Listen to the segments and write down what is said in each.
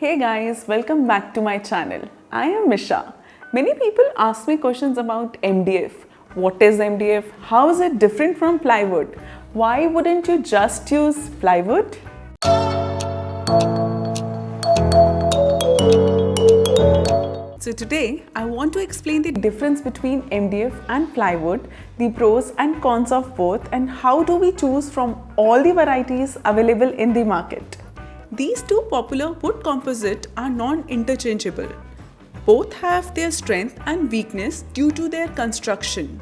Hey guys, welcome back to my channel. I am Misha. Many people ask me questions about MDF. What is MDF? How is it different from plywood? Why wouldn't you just use plywood? So today I want to explain the difference between MDF and plywood, the pros and cons of both, and how do we choose from all the varieties available in the market. These two popular wood composites are non-interchangeable. Both have their strength and weakness due to their construction.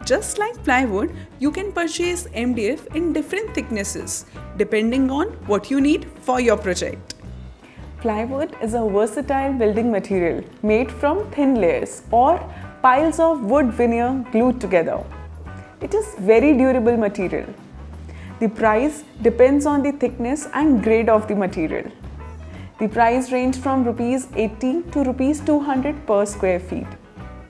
Just like plywood, you can purchase MDF in different thicknesses depending on what you need for your project. Plywood is a versatile building material made from thin layers or piles of wood veneer glued together. It is very durable material. The price depends on the thickness and grade of the material. The price range from Rs 80 to Rs 200 per square feet.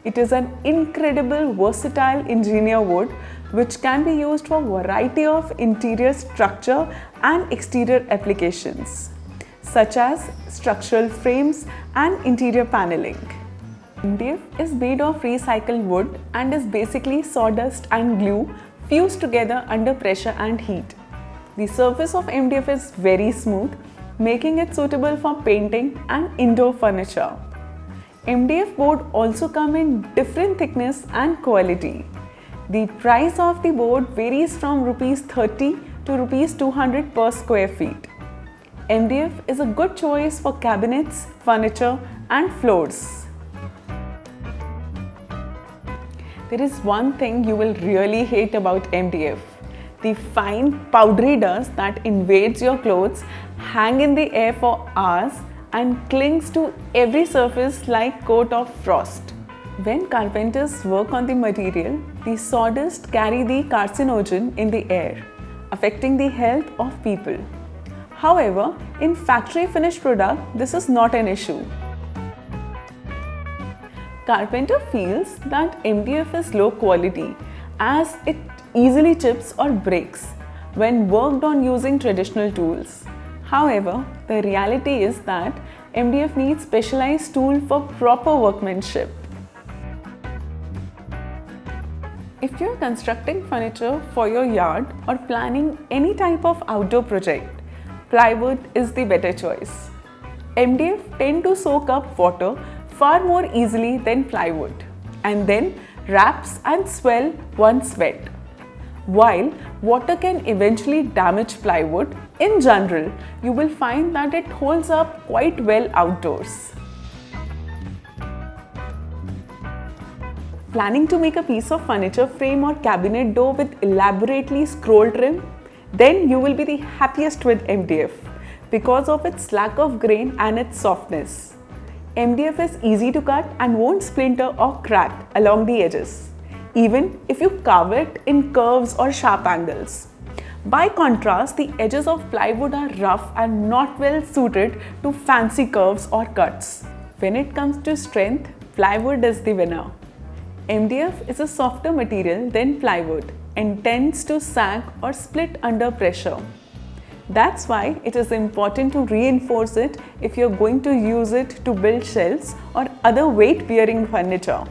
It is an incredible versatile engineer wood which can be used for a variety of interior structure and exterior applications, such as structural frames and interior paneling. MDF is made of recycled wood and is basically sawdust and glue fused together under pressure and heat. The surface of MDF is very smooth, making it suitable for painting and indoor furniture. MDF board also come in different thickness and quality. The price of the board varies from Rs 30 to Rs 200 per square feet. MDF is a good choice for cabinets, furniture and floors. There is one thing you will really hate about MDF. The fine powdery dust that invades your clothes, hang in the air for hours and clings to every surface like coat of frost. When carpenters work on the material, the sawdust carry the carcinogen in the air, affecting the health of people. However, in factory finished product, this is not an issue. Carpenter feels that MDF is low quality as it easily chips or breaks when worked on using traditional tools. However, the reality is that MDF needs specialized tool for proper workmanship. If you are constructing furniture for your yard or planning any type of outdoor project, plywood is the better choice. MDF tend to soak up water far more easily than plywood and then wraps and swell once wet. While water can eventually damage plywood, in general, you will find that it holds up quite well outdoors. Planning to make a piece of furniture frame or cabinet door with elaborately scroll trim? Then you will be the happiest with MDF because of its lack of grain and its softness. MDF is easy to cut and won't splinter or crack along the edges, even if you carve it in curves or sharp angles. By contrast, the edges of plywood are rough and not well suited to fancy curves or cuts. When it comes to strength, plywood is the winner. MDF is a softer material than plywood and tends to sag or split under pressure. That's why it is important to reinforce it if you're going to use it to build shelves or other weight-bearing furniture.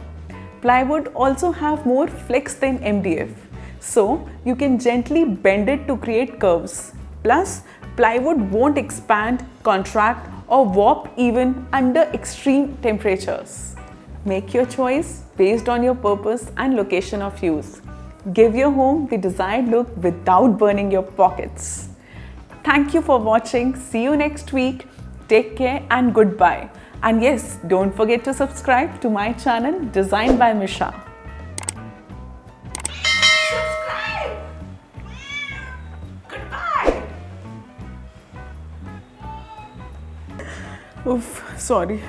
Plywood also have more flex than MDF, so you can gently bend it to create curves. Plus, plywood won't expand, contract or warp even under extreme temperatures. Make your choice based on your purpose and location of use. Give your home the desired look without burning your pockets. Thank you for watching. See you next week. Take care and goodbye. And yes, don't forget to subscribe to my channel Designed by Misha. Subscribe! Goodbye! Oof, sorry.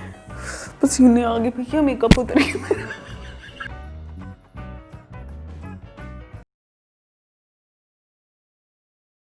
पसीने आ गए भैया, makeup उतर गया मेरा.